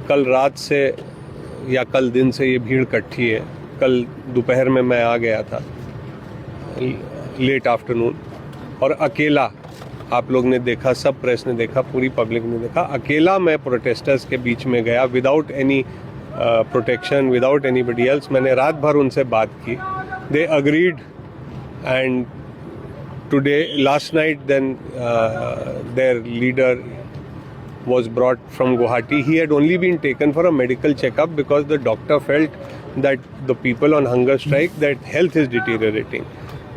कल रात से या कल दिन से ये भीड़ इकट्ठी है। कल दोपहर में मैं आ गया था, लेट आफ्टरनून, और अकेला, आप लोग ने देखा, सब प्रेस ने देखा, पूरी पब्लिक ने देखा, अकेला मैं प्रोटेस्टर्स के बीच में गया without any protection, without anybody else. मैंने रात भर उनसे बात की, they agreed, and today last night then their leader was brought from Guwahati. He had only been taken for a medical checkup because the doctor felt that the people on hunger strike, that health is deteriorating.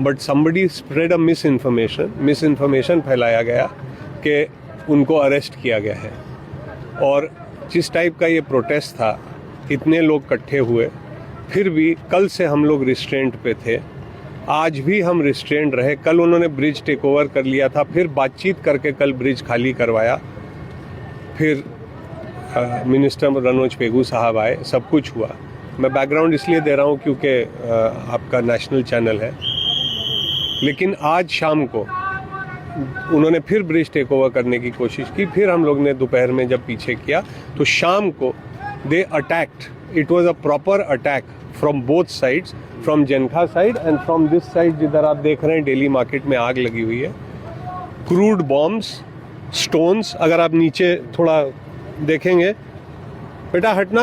But somebody spread a misinformation फैलाया गया कि उनको arrest किया गया है। और जिस type का ये प्रोटेस्ट था, इतने लोग इकट्ठे हुए, फिर भी कल से हम लोग रिस्ट्रेंट पे थे, आज भी हम रिस्ट्रेंट रहे। कल उन्होंने ब्रिज टेक ओवर कर लिया था, फिर बातचीत करके कल ब्रिज खाली करवाया, फिर मिनिस्टर मनोज पेगू साहब आए, सब कुछ हुआ। मैं बैकग्राउंड इसलिए दे रहा हूँ क्योंकि आपका नेशनल चैनल है। लेकिन आज शाम को उन्होंने फिर ब्रिज टेक ओवर करने की कोशिश की, फिर हम लोग ने दोपहर में जब पीछे किया तो शाम को they attacked. It was a proper attack from both sides, from Jankha side and from this side जिधर आप देख रहे हैं डेली मार्केट में आग लगी हुई है। क्रूड बॉम्ब्स, स्टोन्स, अगर आप नीचे थोड़ा देखेंगे, बेटा हटना,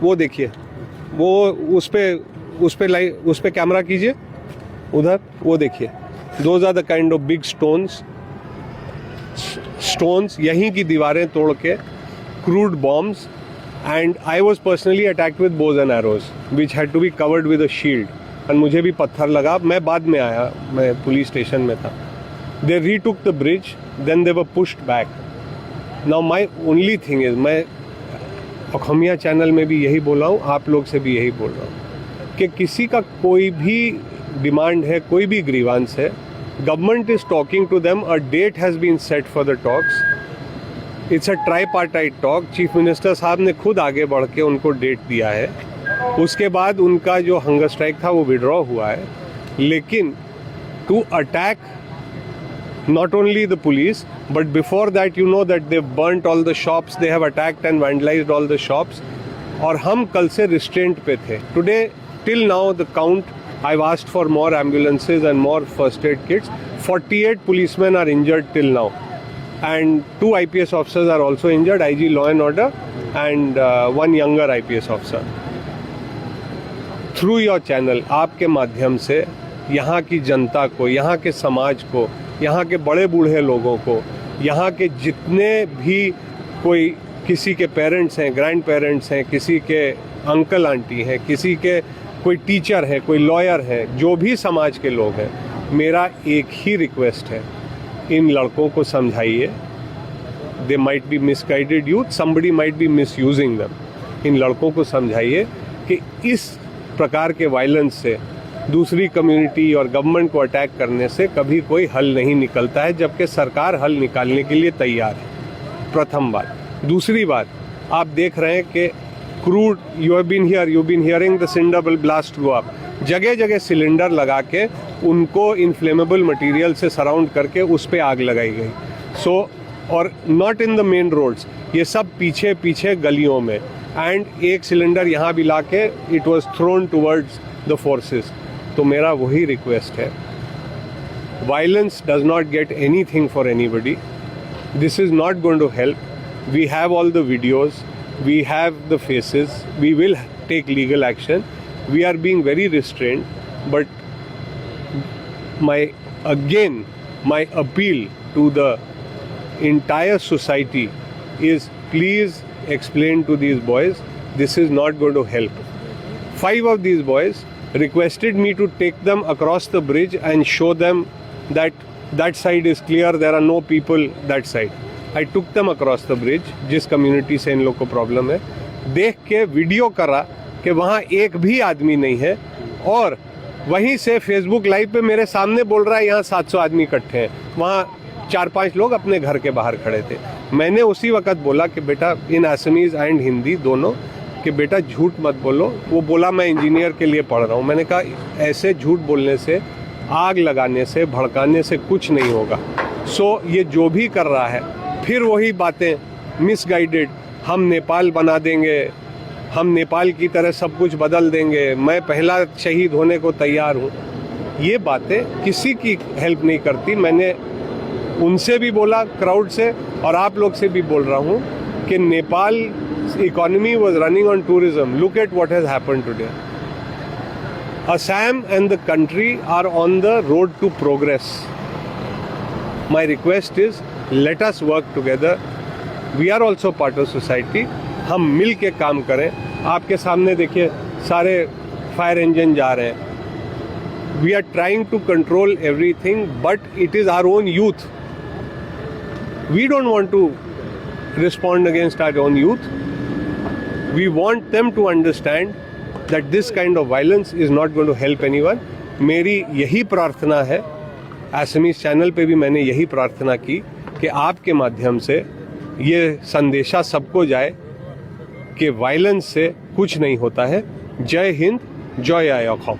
वो देखिए, वो उस पे कैमरा कीजिए, उधर वो देखिए, those are the kind of big stones, यहीं की दीवारें तोड़ के, crude bombs, and I was personally attacked with bows and arrows which had to be covered with a shield, एंड मुझे भी पत्थर लगा। मैं बाद में आया, मैं पुलिस स्टेशन में था। They retook the bridge, then they were pushed back. Now my only thing is, मैं अखमिया चैनल में भी यही बोल रहा हूँ, आप लोग से भी यही बोल रहा हूँ कि किसी का कोई भी डिमांड है, कोई भी ग्रीवांस है, government is talking to them, a date has been set for the talks, it's a tripartite talk. Chief minister साहब ने खुद आगे बढ़ के उनको डेट दिया है। उसके बाद उनका जो हंगर स्ट्राइक था वो विड्रॉ हुआ है। लेकिन to attack not only the police, but before that you know that they've burnt all the shops, they have attacked and vandalized all the shops, और हम कल से restraint पे थे। Today till now the count, I've asked for more ambulances and more first aid kits. 48 policemen are injured till now, and 2 IPS officers are also injured, IG law and order, and 1 younger IPS officer. Through your channel, आपके माध्यम से यहाँ की जनता को, यहाँ के समाज को, यहाँ के बड़े बूढ़े लोगों को, यहाँ के जितने भी कोई किसी के पेरेंट्स हैं, ग्रैंड पेरेंट्स हैं, किसी के अंकल आंटी हैं, किसी के कोई टीचर है, कोई लॉयर है, जो भी समाज के लोग हैं, मेरा एक ही रिक्वेस्ट है, इन लड़कों को समझाइए। They might be misguided youth, somebody might be misusing them. इन लड़कों को समझाइए कि इस प्रकार के वायलेंस से, दूसरी कम्युनिटी और गवर्नमेंट को अटैक करने से कभी कोई हल नहीं निकलता है, जबकि सरकार हल निकालने के लिए तैयार है। प्रथम बात। दूसरी बात, आप देख रहे हैं कि crude, you have been hearing the cylinder blast go up, जगह जगह सिलेंडर लगा के उनको इन्फ्लेमेबल मटेरियल से सराउंड करके उस पर आग लगाई गई। सो और not in the main roads, ये सब पीछे पीछे गलियों में, एंड एक सिलेंडर यहाँ भी ला के it was thrown towards the forces. तो मेरा वही रिक्वेस्ट है, violence does not get anything for anybody, this is not going to help. We have all the videos, we have the faces, we will take legal action, we are being very restrained, but my appeal to the entire society is, please explain to these boys, this is not going to help. 5 of these boys requested me to take them across the bridge and show them that that side is clear, there are no people that side. I took them across the bridge, जिस community से इन लोग को problem है, देख के video करा कि वहाँ एक भी आदमी नहीं है, और वहीं से फेसबुक लाइव पे मेरे सामने बोल रहा है यहाँ 700 आदमी इकट्ठे हैं, वहाँ 4-5 लोग अपने घर के बाहर खड़े थे। मैंने उसी वक्त बोला कि बेटा, इन असमीज एंड हिंदी दोनों, कि बेटा झूठ मत बोलो। वो बोला मैं इंजीनियर के लिए पढ़ रहा हूँ। मैंने कहा ऐसे झूठ बोलने से, आग लगाने से, भड़काने से कुछ नहीं होगा। सो ये जो भी कर रहा है, फिर वही बातें मिसगाइडेड, हम नेपाल बना देंगे, हम नेपाल की तरह सब कुछ बदल देंगे, मैं पहला शहीद होने को तैयार हूँ, ये बातें किसी की हेल्प नहीं करती। मैंने उनसे भी बोला, क्राउड से, और आप लोग से भी बोल रहा हूँ कि Nepal economy was running on tourism. Look at what has happened today. Assam and the country are on the road to progress. My request is, let us work together. We are also part of society. हम मिल के काम करें। आपके सामने देखिए सारे fire engine जा रहे हैं। We are trying to control everything, but it is our own youth. We don't want to respond against our own youth. We want them to understand that this kind of violence is not going to help anyone. मेरी यही प्रार्थना है, SMEs channel पे भी मैंने यही प्रार्थना की कि आपके माध्यम से ये संदेशा सबको जाए कि वायलेंस से कुछ नहीं होता है। जय हिंद, जय आया खाओ।